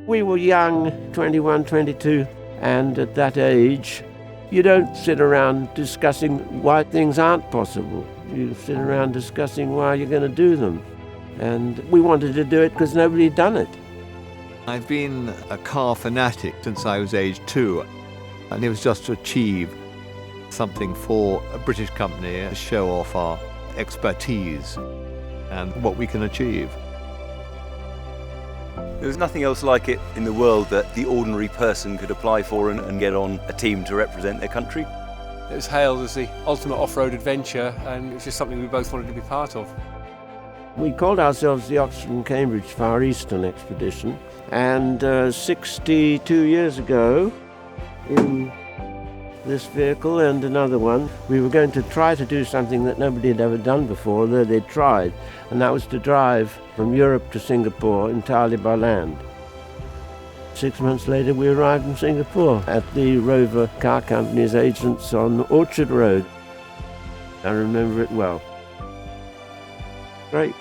We were young, 21, 22, and at that age, you don't sit around discussing why things aren't possible. You sit around discussing why you're going to do them. And we wanted to do it because nobody had done it. I've been a car fanatic since I was age 2, and it was just to achieve something for a British company, to show off our expertise and what we can achieve. There was nothing else like it in the world that the ordinary person could apply for and get on a team to represent their country. It was hailed as the ultimate off-road adventure, and it was just something we both wanted to be part of. We called ourselves the Oxford and Cambridge Far Eastern Expedition, and 62 years ago, in this vehicle and another one, we were going to try to do something that nobody had ever done before, though they'd tried, and that was to drive from Europe to Singapore entirely by land. 6 months later, we arrived in Singapore at the Rover Car Company's agents on Orchard Road. I remember it well. Great.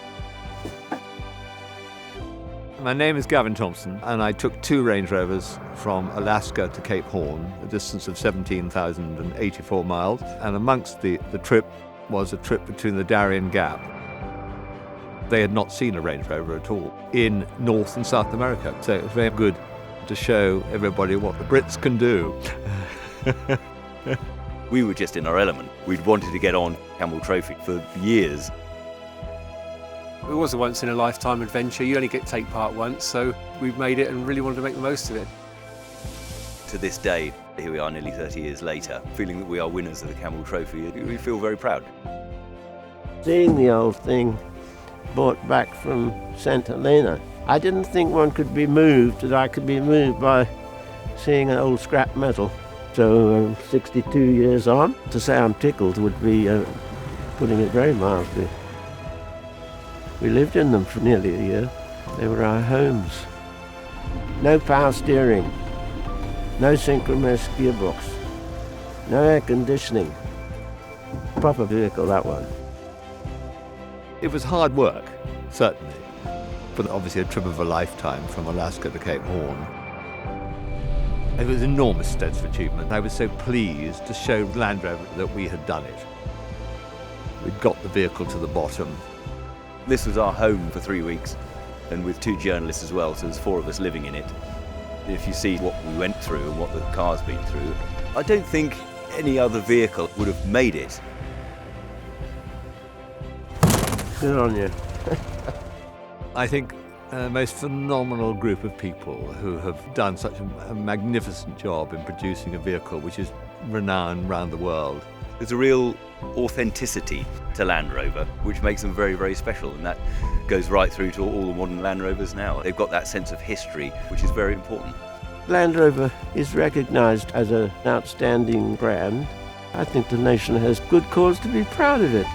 My name is Gavin Thompson, and I took 2 Range Rovers from Alaska to Cape Horn, a distance of 17,084 miles, and amongst the trip was a trip between the Darien Gap. They had not seen a Range Rover at all in North and South America, so it was very good to show everybody what the Brits can do. We were just in our element. We'd wanted to get on Camel Trophy for years. It was a once-in-a-lifetime adventure. You only get to take part once, so we've made it and really wanted to make the most of it. To this day, here we are nearly 30 years later, feeling that we are winners of the Camel Trophy. We feel very proud. Seeing the old thing brought back from St. Helena, I didn't think one could be moved, that I could be moved by seeing an old scrap metal. So 62 years on, to say I'm tickled would be putting it very mildly. We lived in them for nearly a year. They were our homes. No power steering, no synchronous gearbox, no air conditioning. Proper vehicle, that one. It was hard work, certainly, but obviously a trip of a lifetime from Alaska to Cape Horn. It was an enormous sense of achievement. I was so pleased to show Land Rover that we had done it. We'd got the vehicle to the bottom. This was our home for 3 weeks, and with 2 journalists as well, so there's 4 of us living in it. If you see what we went through and what the car's been through, I don't think any other vehicle would have made it. Good on you. I think a most phenomenal group of people who have done such a magnificent job in producing a vehicle which is renowned around the world. There's a real authenticity to Land Rover, which makes them very, very special, and that goes right through to all the modern Land Rovers now. They've got that sense of history, which is very important. Land Rover is recognised as an outstanding brand. I think the nation has good cause to be proud of it.